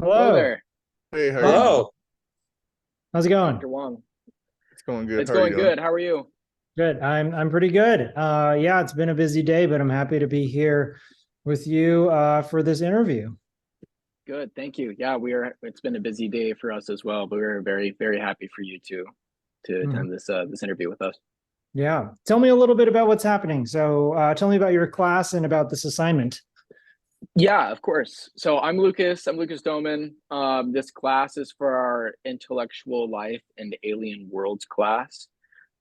Hello Hello. there, Hey, how are you doing? Hello. How's it going? Dr. Wong. It's going good. It's How are you going doing? good. How are you? Good. I'm pretty good. Yeah, it's been a busy day, but I'm happy to be here with you for this interview. Good. Thank you. Yeah, it's been a busy day for us as well, but we're very, very happy for you to Mhm. attend this interview with us. Yeah. Tell me a little bit about what's happening. So, tell me about your class and about this assignment. Yeah, of course. So I'm Lucas. I'm Lucas Doman. This class is for our intellectual life and alien worlds class.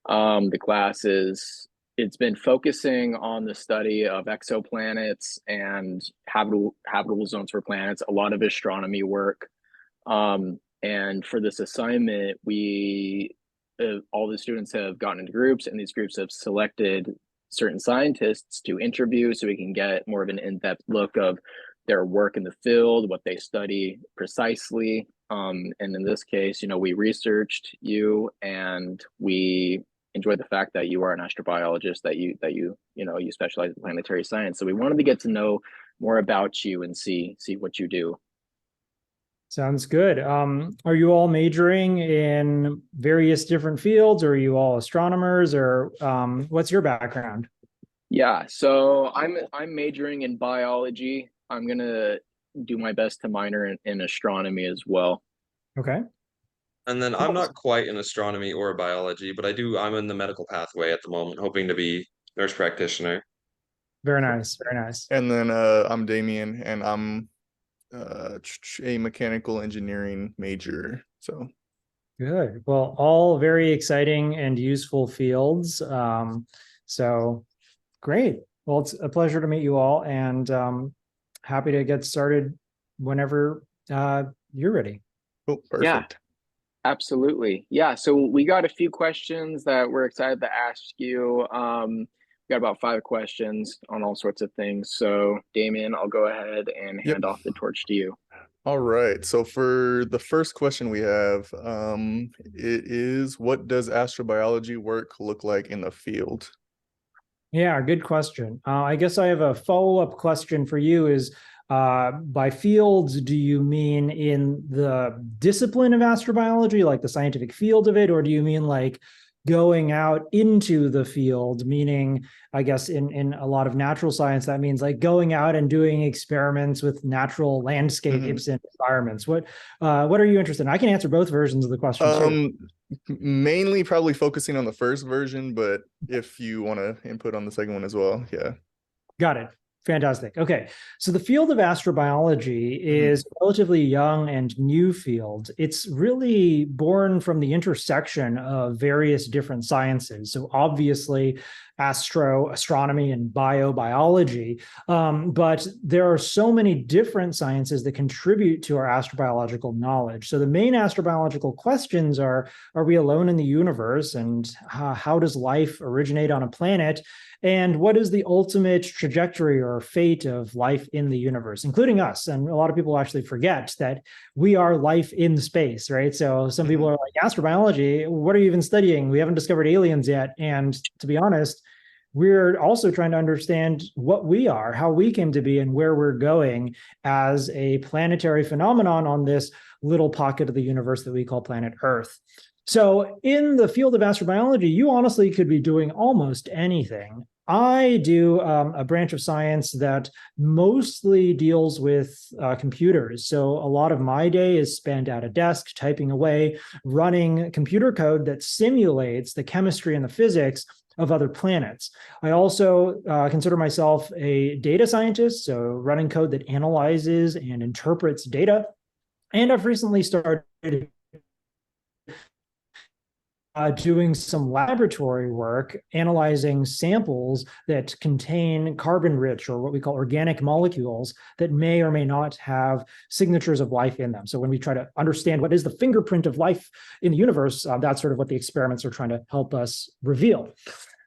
The class is it's been focusing on the study of exoplanets and habitable zones for planets, a lot of astronomy work. And for this assignment, we all the students have gotten into groups, and these groups have selected certain scientists to interview so we can get more of an in-depth look of their work in the field, what they study precisely. And in this case, we researched you, and we enjoyed the fact that you are an astrobiologist, that you specialize in planetary science. So we wanted to get to know more about you and see what you do. Sounds good. Are you all majoring in various different fields, or are you all astronomers, or what's your background? Yeah, so I'm majoring in biology. I'm gonna do my best to minor in astronomy as well. Okay. And then I'm not quite in astronomy or biology, but I'm in the medical pathway at the moment, hoping to be nurse practitioner. Very nice. Very nice. And then I'm Damien, and I'm a mechanical engineering major. So Good. Well, all very exciting and useful fields. So great. Well, it's a pleasure to meet you all, and happy to get started whenever you're ready. oh, Yeah, perfect. absolutely. Yeah, so we got a few questions that we're excited to ask you. We got about 5 questions on all sorts of things. So, Damien, I'll go ahead and Yep. hand off the torch to you. All right. So for the first question we have, it is, what does astrobiology work look like in the field? Yeah, good question. I guess I have a follow-up question for you is, by fields, do you mean in the discipline of astrobiology, like the scientific field of it, or do you mean like going out into the field, meaning, I guess in a lot of natural science, that means like going out and doing experiments with natural Mhm. landscapes and environments. What are you interested in? I can answer both versions of the question too. Um, Mainly probably focusing on the first version, but if you want to input on the second one as well, yeah. Got it. Fantastic. Okay. So the field of astrobiology Mhm. is a relatively young and new field. It's really born from the intersection of various different sciences. So obviously, astronomy, and biobiology. But there are so many different sciences that contribute to our astrobiological knowledge. So the main astrobiological questions are we alone in the universe? And how does life originate on a planet? And what is the ultimate trajectory or fate of life in the universe, including us? And a lot of people actually forget that we are life in space, right? So some people Mhm. are like, astrobiology, what are you even studying? We haven't discovered aliens yet. And to be honest, we're also trying to understand what we are, how we came to be, and where we're going as a planetary phenomenon on this little pocket of the universe that we call planet Earth. So, in the field of astrobiology, you honestly could be doing almost anything. I do a branch of science that mostly deals with computers. So, a lot of my day is spent at a desk typing away, running computer code that simulates the chemistry and the physics of other planets. I also consider myself a data scientist, so running code that analyzes and interprets data. And I've recently started doing some laboratory work analyzing samples that contain carbon rich, or what we call organic molecules, that may or may not have signatures of life in them. So when we try to understand what is the fingerprint of life in the universe, that's sort of what the experiments are trying to help us reveal.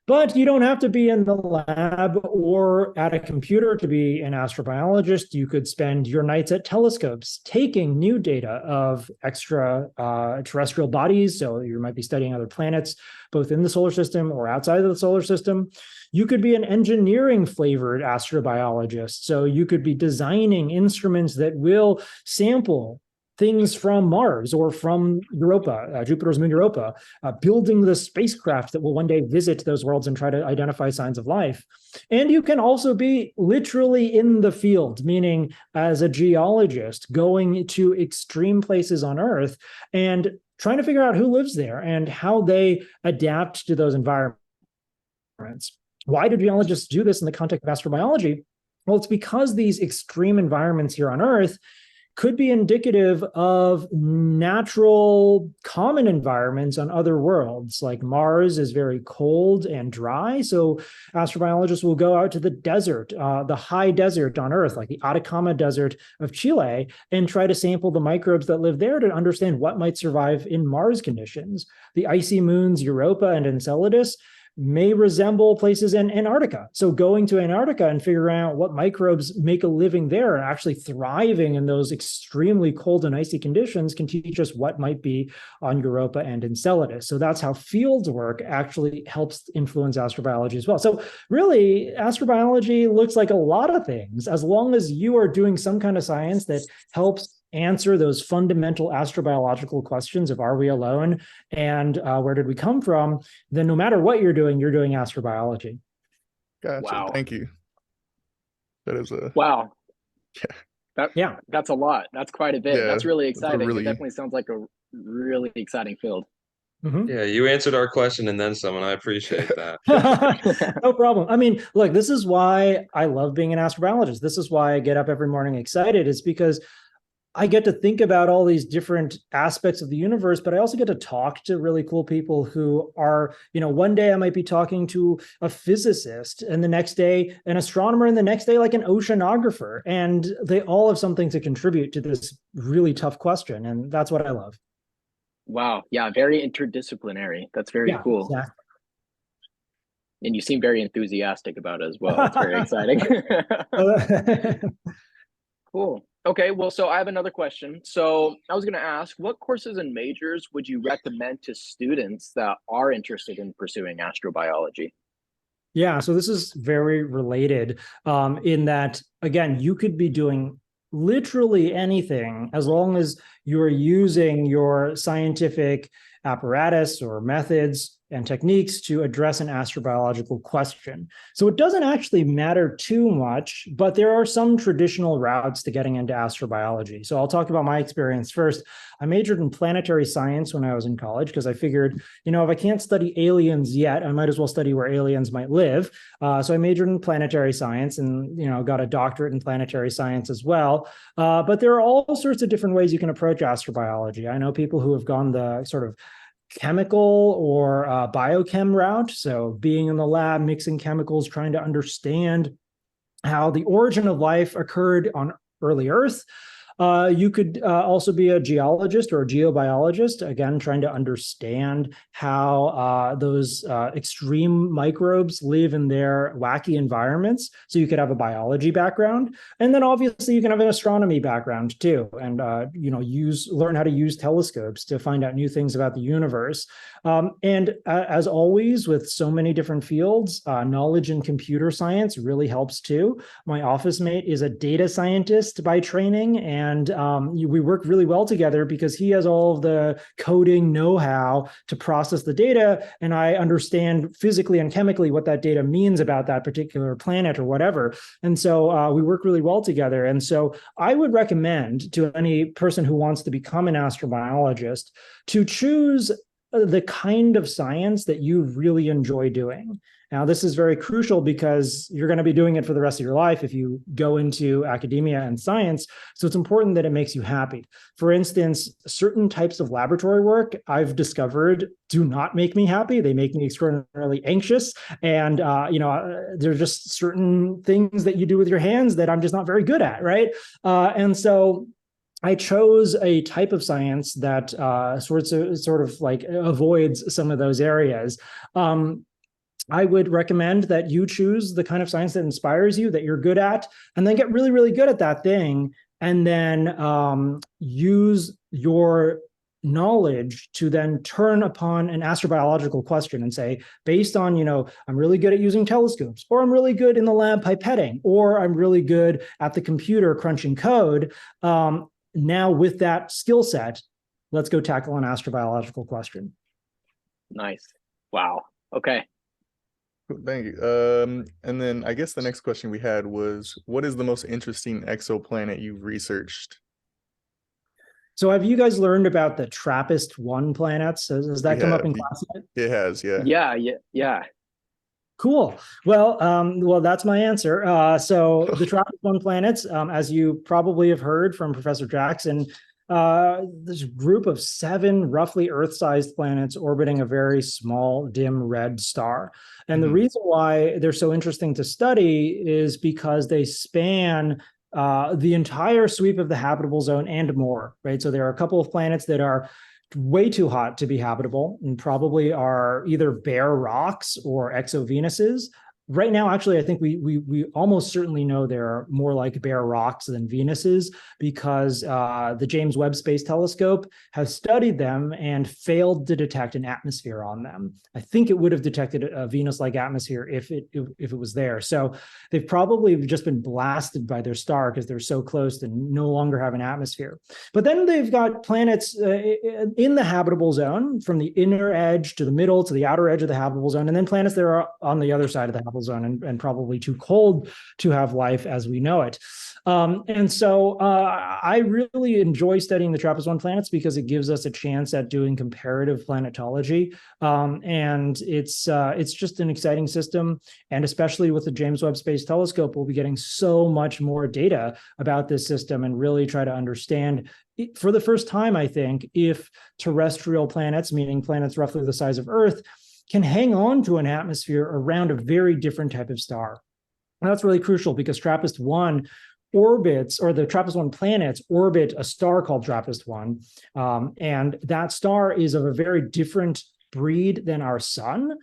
But you don't have to be in the lab or at a computer to be an astrobiologist. You could spend your nights at telescopes taking new data of extraterrestrial bodies. So you might be studying other planets, both in the solar system or outside of the solar system. You could be an engineering flavored astrobiologist. So you could be designing instruments that will sample things from Mars or from Europa, Jupiter's moon Europa, building the spacecraft that will one day visit those worlds and try to identify signs of life. And you can also be literally in the field, meaning as a geologist going to extreme places on Earth and trying to figure out who lives there and how they adapt to those environments. Why do geologists do this in the context of astrobiology? Well, it's because these extreme environments here on Earth could be indicative of natural common environments on other worlds. Like Mars is very cold and dry, so astrobiologists will go out to the desert, the high desert on Earth, like the Atacama Desert of Chile, and try to sample the microbes that live there to understand what might survive in Mars conditions. The icy moons Europa and Enceladus may resemble places in Antarctica. So going to Antarctica and figuring out what microbes make a living there and actually thriving in those extremely cold and icy conditions can teach us what might be on Europa and Enceladus. So that's how field work actually helps influence astrobiology as well. So really, astrobiology looks like a lot of things. As long as you are doing some kind of science that helps answer those fundamental astrobiological questions of are we alone and where did we come from, then no matter what you're doing astrobiology. Gotcha. Wow. Thank you. That is a wow. Yeah. That's a lot. That's quite a bit. Yeah, That's really that's a exciting. really- It definitely sounds like a really exciting field. Mhm. Yeah, you answered our question and then some, and I appreciate that. No problem. I mean, look, this is why I love being an astrobiologist. This is why I get up every morning excited. It's because I get to think about all these different aspects of the universe, but I also get to talk to really cool people who are, one day I might be talking to a physicist and the next day an astronomer and the next day like an oceanographer. And they all have something to contribute to this really tough question. And that's what I love. Wow. Yeah. Very interdisciplinary. That's very cool. Exactly. And you seem very enthusiastic about it as well. It's very exciting. Cool. Okay, well, so I have another question. So I was going to ask, what courses and majors would you recommend to students that are interested in pursuing astrobiology? Yeah, so this is very related in that, again, you could be doing literally anything as long as you're using your scientific apparatus or methods and techniques to address an astrobiological question. So it doesn't actually matter too much, but there are some traditional routes to getting into astrobiology. So I'll talk about my experience first. I majored in planetary science when I was in college because I figured, if I can't study aliens yet, I might as well study where aliens might live. So I majored in planetary science and, got a doctorate in planetary science as well. But there are all sorts of different ways you can approach astrobiology. I know people who have gone the sort of chemical or biochem route. So being in the lab, mixing chemicals, trying to understand how the origin of life occurred on early Earth. You could also be a geologist or a geobiologist, again, trying to understand how those extreme microbes live in their wacky environments. So you could have a biology background. And then obviously you can have an astronomy background too, and learn how to use telescopes to find out new things about the universe. And as always, with so many different fields, knowledge in computer science really helps too. My office mate is a data scientist by training, and we work really well together because he has all of the coding know-how to process the data, and I understand physically and chemically what that data means about that particular planet or whatever. And so we work really well together. And so I would recommend to any person who wants to become an astrobiologist to choose the kind of science that you really enjoy doing. Now, this is very crucial because you're going to be doing it for the rest of your life if you go into academia and science. So it's important that it makes you happy. For instance, certain types of laboratory work I've discovered do not make me happy. They make me extraordinarily anxious. And, there's just certain things that you do with your hands that I'm just not very good at, right? And so I chose a type of science that sort of like avoids some of those areas. I would recommend that you choose the kind of science that inspires you, that you're good at, and then get really, really good at that thing, and then use your knowledge to then turn upon an astrobiological question and say, based on, I'm really good at using telescopes, or I'm really good in the lab pipetting, or I'm really good at the computer crunching code. now with that skill set, let's go tackle an astrobiological question. Nice. Wow. Okay. Cool, thank you. And then I guess the next question we had was, what is the most interesting exoplanet you've researched? So have you guys learned about the TRAPPIST-1 planets? Has that come up in class yet? It has, yeah. Yeah. Cool. Well, that's my answer. So the TRAPPIST-1 planets, as you probably have heard from Professor Jackson, this group of 7 roughly Earth-sized planets orbiting a very small, dim red star. And the reason why they're so interesting to study is because they span the entire sweep of the habitable zone and more, right? So there are a couple of planets that are way too hot to be habitable and probably are either bare rocks or exovenuses. Right now, actually, I think we almost certainly know they're more like bare rocks than Venuses, because the James Webb Space Telescope has studied them and failed to detect an atmosphere on them. I think it would have detected a Venus-like atmosphere if it was there. So they've probably just been blasted by their star because they're so close to no longer have an atmosphere. But then they've got planets in the habitable zone, from the inner edge to the middle to the outer edge of the habitable zone, and then planets that are on the other side of the habitable zone and probably too cold to have life as we know it. And so I really enjoy studying the TRAPPIST-1 planets because it gives us a chance at doing comparative planetology. And it's just an exciting system. And especially with the James Webb Space Telescope, we'll be getting so much more data about this system and really try to understand for the first time, I think, if terrestrial planets, meaning planets roughly the size of Earth, can hang on to an atmosphere around a very different type of star. And that's really crucial because TRAPPIST-1 orbits, or the TRAPPIST-1 planets orbit a star called TRAPPIST-1. And that star is of a very different breed than our sun,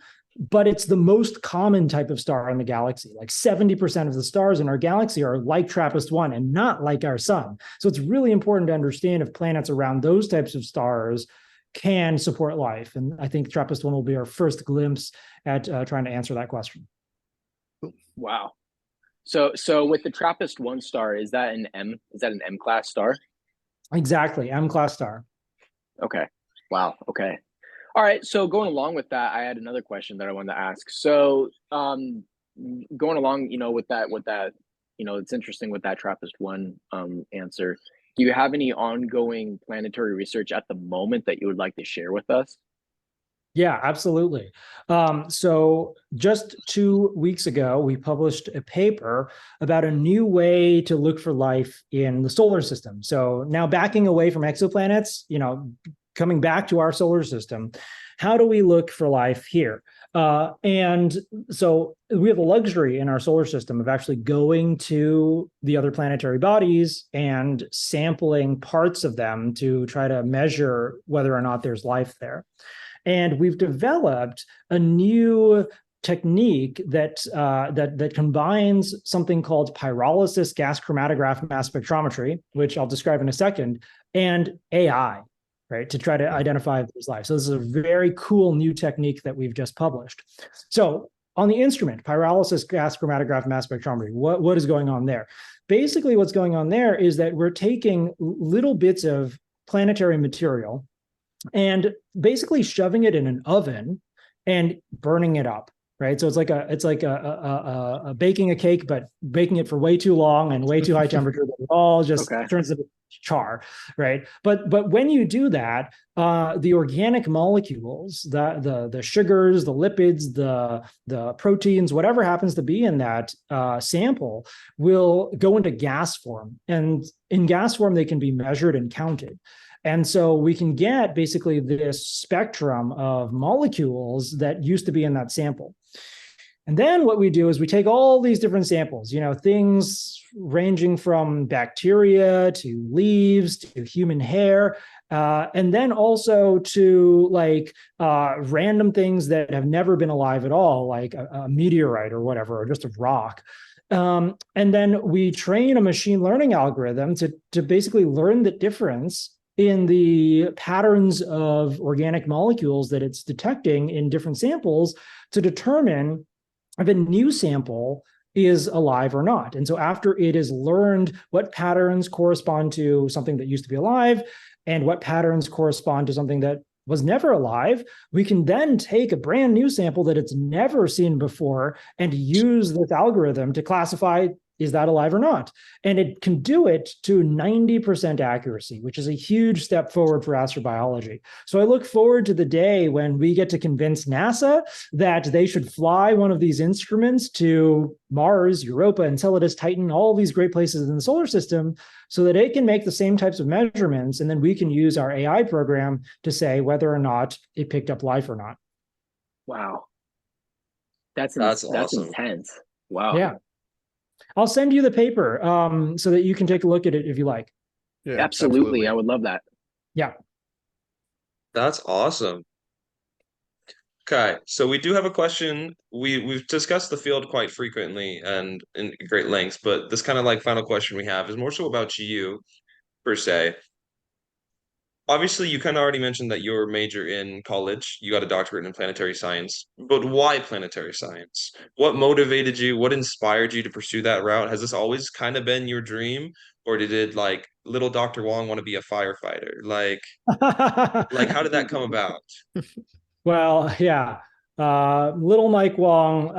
but it's the most common type of star in the galaxy. Like 70% of the stars in our galaxy are like TRAPPIST-1 and not like our sun. So it's really important to understand if planets around those types of stars can support life. And I think TRAPPIST-1 will be our first glimpse at trying to answer that question. Wow. So with the TRAPPIST-1 star, is that an M class star? Exactly, M class star. Okay. Wow. Okay. All right. So going along with that, I had another question that I wanted to ask. So going along, with that, it's interesting with that TRAPPIST-1 answer. Do you have any ongoing planetary research at the moment that you would like to share with us? Yeah, absolutely. So just 2 weeks ago, we published a paper about a new way to look for life in the solar system. So now backing away from exoplanets, coming back to our solar system, how do we look for life here? And so we have the luxury in our solar system of actually going to the other planetary bodies and sampling parts of them to try to measure whether or not there's life there. And we've developed a new technique that combines something called pyrolysis gas chromatograph mass spectrometry, which I'll describe in a second, and AI, right, to try to identify if there's life. So this is a very cool new technique that we've just published. So on the instrument, pyrolysis gas chromatograph mass spectrometry, what is going on there? Basically, what's going on there is that we're taking little bits of planetary material and basically shoving it in an oven and burning it up, right? So it's like a baking a cake, but baking it for way too long and way too high temperature, that it all just turns into char, right? But when you do that, the organic molecules, the sugars, the lipids, the proteins, whatever happens to be in that sample, will go into gas form, and in gas form they can be measured and counted. And so we can get basically this spectrum of molecules that used to be in that sample. And then what we do is we take all these different samples, things ranging from bacteria to leaves to human hair, and then also to random things that have never been alive at all, like a meteorite or whatever, or just a rock. And then we train a machine learning algorithm to basically learn the difference in the patterns of organic molecules that it's detecting in different samples to determine if a new sample is alive or not. And so after it is learned what patterns correspond to something that used to be alive and what patterns correspond to something that was never alive, we can then take a brand new sample that it's never seen before and use this algorithm to classify, is that alive or not? And it can do it to 90% accuracy, which is a huge step forward for astrobiology. So I look forward to the day when we get to convince NASA that they should fly one of these instruments to Mars, Europa, Enceladus, Titan, all these great places in the solar system, so that it can make the same types of measurements. And then we can use our AI program to say whether or not it picked up life or not. Wow. That's That's awesome. intense. Wow. Yeah. I'll send you the paper so that you can take a look at it if you like. Yeah, Absolutely. I would love that. Yeah. That's awesome. Okay, so we do have a question. We've discussed the field quite frequently and in great lengths, but this kind of like final question we have is more so about you per se. Obviously, you kind of already mentioned that your major in college, you got a doctorate in planetary science, but why planetary science? What motivated you? What inspired you to pursue that route? Has this always kind of been your dream, or did it like little Dr. Wong want to be a firefighter? Like how did that come about? Well, yeah. Little Mike Wong,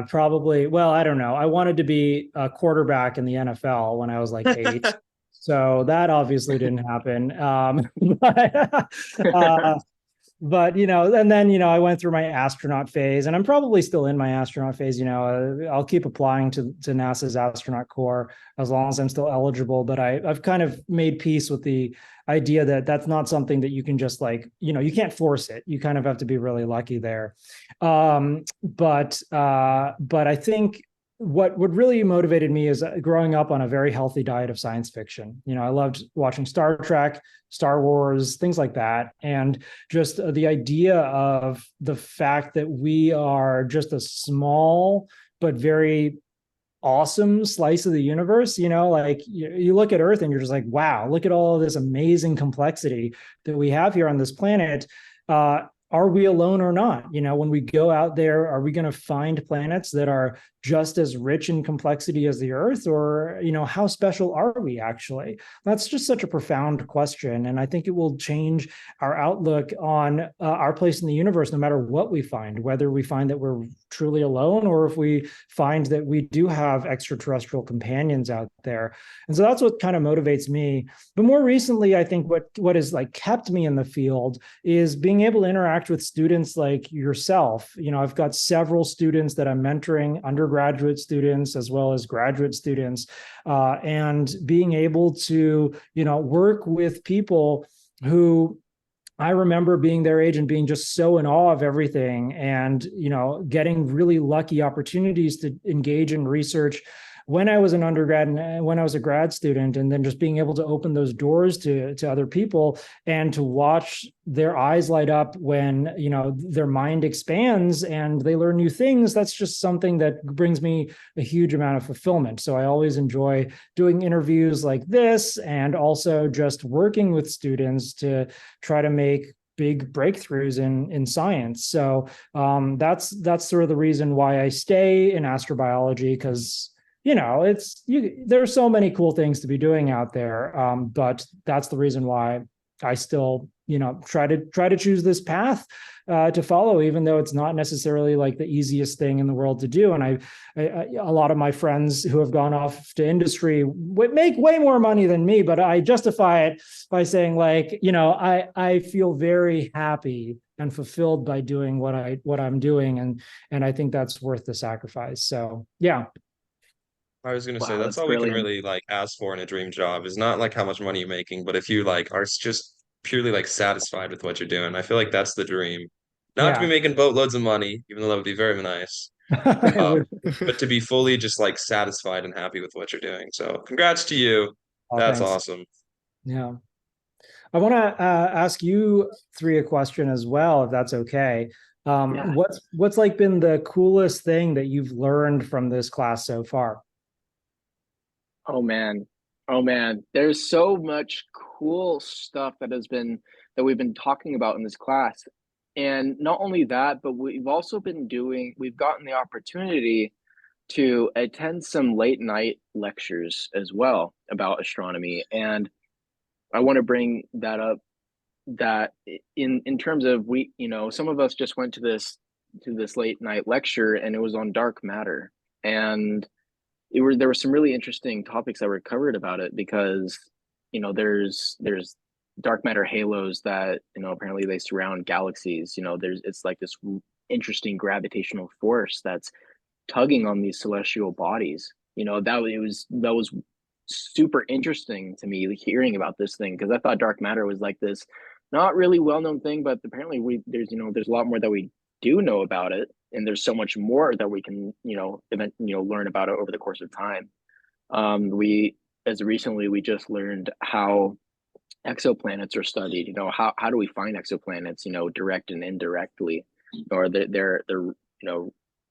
probably, well, I don't know. I wanted to be a quarterback in the NFL when I was like 8. So that obviously didn't happen. But, but and then I went through my astronaut phase, and I'm probably still in my astronaut phase. I'll keep applying to NASA's astronaut corps as long as I'm still eligible. But I've kind of made peace with the idea that that's not something that you can just you can't force it. You kind of have to be really lucky there. But I think what really motivated me is growing up on a very healthy diet of science fiction. I loved watching Star Trek, Star Wars, things like that. And just the idea of the fact that we are just a small but very awesome slice of the universe. Like you look at Earth and you're just like, wow, look at all of this amazing complexity that we have here on this planet. Are we alone or not? When we go out there, are we going to find planets that are just as rich in complexity as the Earth? Or, how special are we actually? That's just such a profound question. And I think it will change our outlook on our place in the universe, no matter what we find, whether we find that we're truly alone or if we find that we do have extraterrestrial companions out there. And so that's what kind of motivates me. But more recently, I think what has kept me in the field is being able to interact with students like yourself. I've got several students that I'm mentoring, undergraduate students as well as graduate students, and being able to work with people who I remember being their age and being just so in awe of everything, and getting really lucky opportunities to engage in research when I was an undergrad and when I was a grad student, and then just being able to open those doors to other people and to watch their eyes light up when their mind expands and they learn new things. That's just something that brings me a huge amount of fulfillment. So I always enjoy doing interviews like this, and also just working with students to try to make big breakthroughs in science. So that's sort of the reason why I stay in astrobiology, because there's so many cool things to be doing out there. But that's the reason why I still, try to choose this path to follow, even though it's not necessarily like the easiest thing in the world to do. And I a lot of my friends who have gone off to industry make way more money than me, but I justify it by saying I feel very happy and fulfilled by doing what I'm doing. And I think that's worth the sacrifice. So, yeah. I was gonna say Wow, that's that's all we can brilliant. really ask for in a dream job is not like how much money you're making, but if you are just purely satisfied with what you're doing. I feel like that's the dream. Not to be Yeah. making boatloads of money, even though that would be very nice. But to be fully just satisfied and happy with what you're doing. So congrats to you. Oh, That's thanks. awesome. Yeah. I want to ask you three a question as well, if that's okay. Yeah. What's been the coolest thing that you've learned from this class so far? Oh man. Oh man. There's so much cool stuff that we've been talking about in this class. And not only that, but we've gotten the opportunity to attend some late night lectures as well about astronomy. And I want to bring that up, that in terms of, we, some of us just went to this late night lecture, and it was on dark matter. And there were some really interesting topics that were covered about it, because there's dark matter halos that, apparently they surround galaxies. It's like this interesting gravitational force that's tugging on these celestial bodies. That was super interesting to me, hearing about this thing, because I thought dark matter was like this not really well-known thing, but apparently there's a lot more that we do know about it, and there's so much more that we can learn about it over the course of time. We as recently we just learned how exoplanets are studied. How do we find exoplanets, direct and indirectly, or they're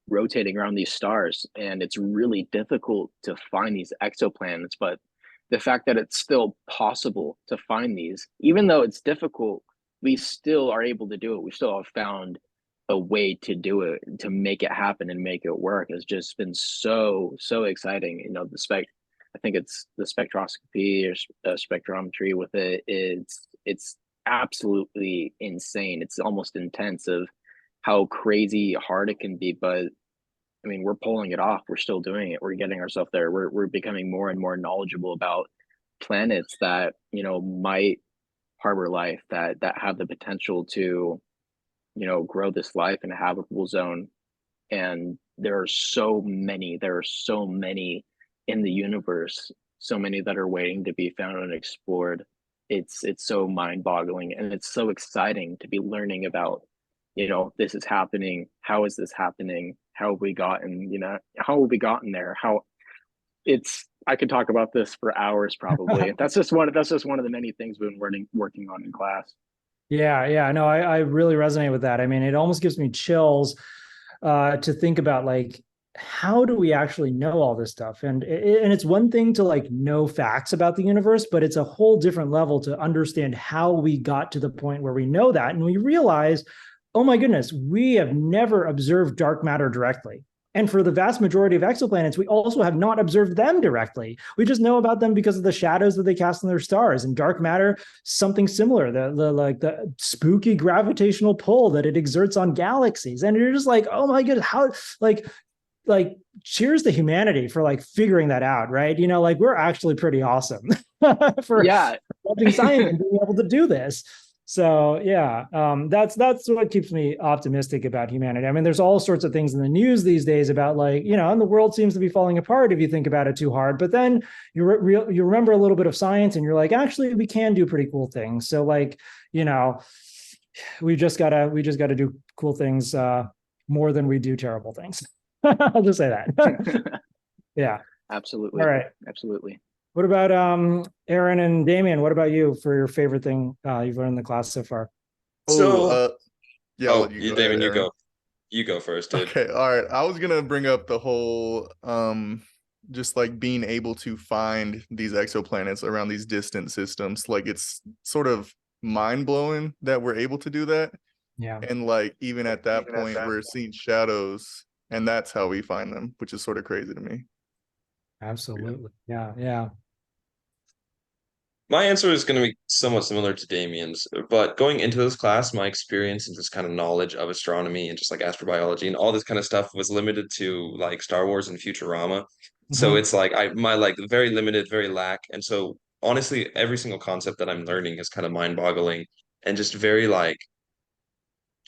rotating around these stars, and it's really difficult to find these exoplanets. But the fact that it's still possible to find these, even though it's difficult, we still are able to do it. We still have found a way to do it, to make it happen and make it work. Has just been so exciting. I think it's the spectroscopy or spectrometry with it. It's absolutely insane. It's almost intense of how crazy hard it can be. But I mean, we're pulling it off. We're still doing it. We're getting ourselves there. We're becoming more and more knowledgeable about planets that might harbor life, that have the potential to grow this life in a habitable zone. And there are so many in the universe, so many that are waiting to be found and explored. It's so mind-boggling, and it's so exciting to be learning about, this is happening. How is this happening? How have we gotten there? I could talk about this for hours probably. That's just one of the many things we've been working on in class. Yeah, no, I really resonate with that. I mean, it almost gives me chills to think about, like, how do we actually know all this stuff? And it's one thing to like know facts about the universe, but it's a whole different level to understand how we got to the point where we know that. And we realize, oh my goodness, we have never observed dark matter directly. And for the vast majority of exoplanets, we also have not observed them directly. We just know about them because of the shadows that they cast on their stars. And dark matter, something similar, the spooky gravitational pull that it exerts on galaxies. And you're just like, oh my goodness, how, like cheers to humanity for like figuring that out, right? Like, we're actually pretty awesome for helping science and being able to do this. So yeah, that's what keeps me optimistic about humanity. I mean, there's all sorts of things in the news these days about, like, and the world seems to be falling apart if you think about it too hard. But then you remember a little bit of science, and you're like, actually, we can do pretty cool things. So like, we just gotta do cool things more than we do terrible things. I'll just say that. Yeah, absolutely. All right, absolutely. What about Aaron and Damien? What about you for your favorite thing you've learned in the class so far? Damien, ahead, you go. You go first, dude. Okay, all right. I was gonna bring up the whole just like being able to find these exoplanets around these distant systems. Like, it's sort of mind-blowing that we're able to do that. Yeah. And like, even at that point, we're seeing shadows, and that's how we find them, which is sort of crazy to me. Absolutely. Yeah. My answer is going to be somewhat similar to Damien's, but going into this class, my experience and just kind of knowledge of astronomy and just like astrobiology and all this kind of stuff was limited to like Star Wars and Futurama. So it's like my like very limited, very lack. And so honestly, every single concept that I'm learning is kind of mind-boggling and just very like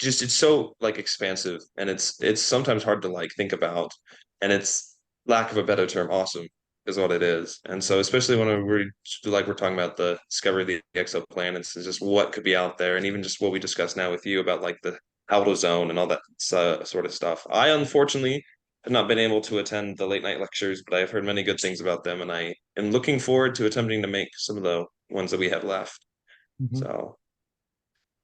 it's so like expansive, and it's sometimes hard to like think about, and it's, lack of a better term, awesome is what it is. And so especially when we're talking about the discovery of the exoplanets and just what could be out there, and even just what we discussed now with you about like the outer zone and all that sort of stuff. I unfortunately have not been able to attend the late night lectures, but I've heard many good things about them, and I am looking forward to attempting to make some of the ones that we have left. So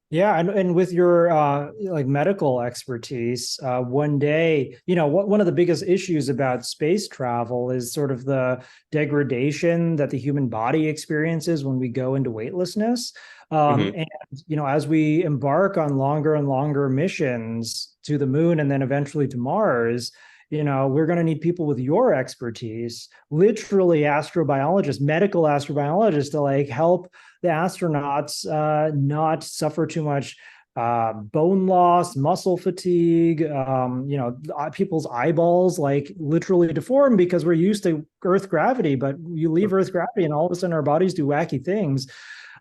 yeah, and with your like medical expertise, one day, one of the biggest issues about space travel is sort of the degradation that the human body experiences when we go into weightlessness. And as we embark on longer and longer missions to the moon and then eventually to Mars, we're going to need people with your expertise, literally astrobiologists, medical astrobiologists, to like help the astronauts not suffer too much bone loss, muscle fatigue, people's eyeballs like literally deform because we're used to Earth gravity, but you leave Earth gravity and all of a sudden our bodies do wacky things.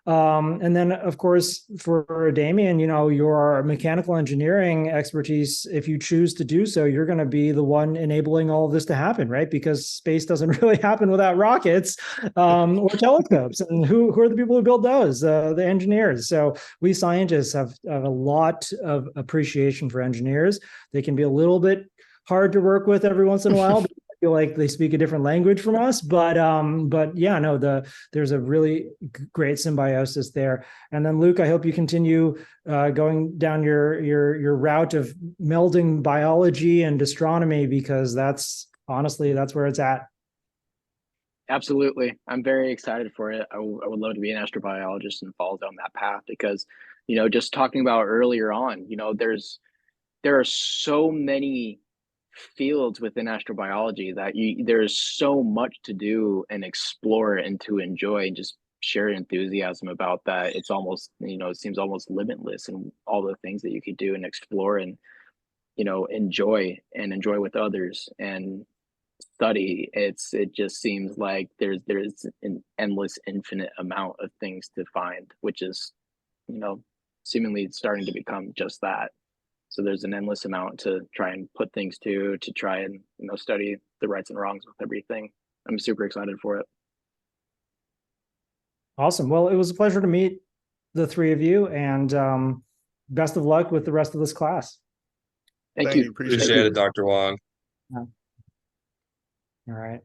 And then, of course, for Damien, your mechanical engineering expertise, if you choose to do so, you're going to be the one enabling all of this to happen, right? Because space doesn't really happen without rockets or telescopes. And who are the people who build those? The engineers. So we scientists have a lot of appreciation for engineers. They can be a little bit hard to work with every once in a while. Feel like they speak a different language from us, but yeah, no, there's a really great symbiosis there. And then Luke, I hope you continue going down your route of melding biology and astronomy, because that's where it's at. Absolutely. I'm very excited for it. I would love to be an astrobiologist and follow down that path because, just talking about earlier on, there are so many fields within astrobiology that there's so much to do and explore and to enjoy and just share enthusiasm about that. It's almost, it seems almost limitless in all the things that you could do and explore and, enjoy with others and study. It just seems like there's an endless, infinite amount of things to find, which is, seemingly starting to become just that. So there's an endless amount to try and put things to try and, study the rights and wrongs with everything. I'm super excited for it. Awesome. Well, it was a pleasure to meet the three of you, and best of luck with the rest of this class. Thank you. Appreciate it, Dr. Wong. Yeah. All right.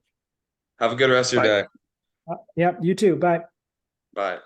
Have a good rest of your day. Yep, you too. Bye. Bye.